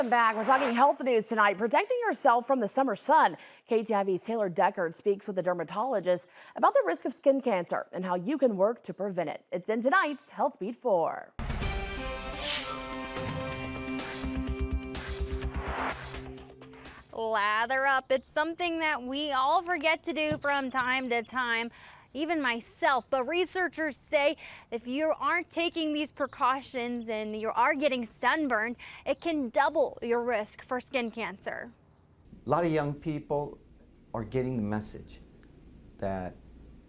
Welcome back. We're talking health news tonight. Protecting yourself from the summer sun. KTIV's Taylor Deckard speaks with a dermatologist about the risk of skin cancer and how you can work to prevent it. It's in tonight's Healthbeat 4. Lather up. It's something that we all forget to do from time to time, even myself. But researchers say if you aren't taking these precautions and you are getting sunburned, it can double your risk for skin cancer. A lot of young people are getting the message that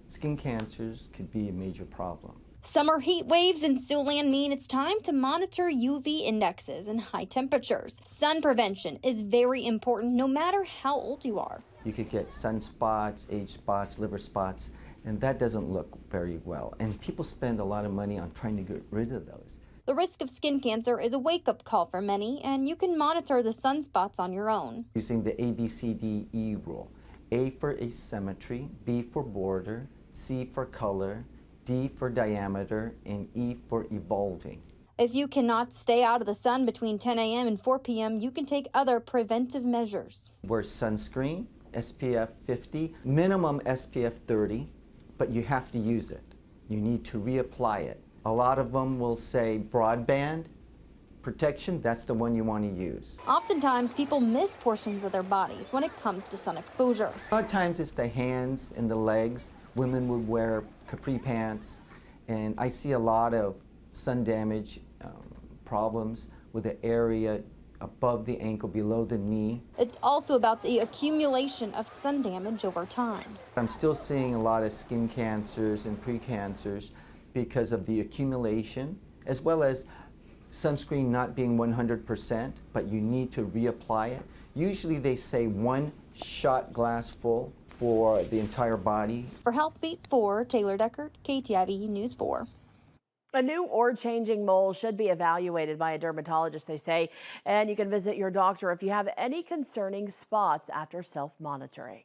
skin cancers could be a major problem. Summer heat waves in Siouxland mean it's time to monitor UV indexes and high temperatures. Sun prevention is very important no matter how old you are. You could get sunspots, age spots, liver spots, and that doesn't look very well. And people spend a lot of money on trying to get rid of those. The risk of skin cancer is a wake-up call for many, and you can monitor the sunspots on your own. Using the ABCDE rule. A for asymmetry, B for border, C for color, D for diameter, and E for evolving. If you cannot stay out of the sun between 10 a.m. and 4 p.m., you can take other preventive measures. Wear sunscreen, SPF 50, minimum SPF 30, but you have to use it. You need to reapply it. A lot of them will say broadband protection, that's the one you want to use. Oftentimes, people miss portions of their bodies when it comes to sun exposure. A lot of times it's the hands and the legs. Women would wear capri pants, and I see a lot of sun damage problems with the area above the ankle, below the knee. It's also about the accumulation of sun damage over time. I'm still seeing a lot of skin cancers and precancers because of the accumulation, as well as sunscreen not being 100%, but you need to reapply it. Usually they say 1 shot glass full for the entire body. For Healthbeat 4, Taylor Deckard, KTIV News 4. A new or changing mole should be evaluated by a dermatologist, they say, and you can visit your doctor if you have any concerning spots after self-monitoring.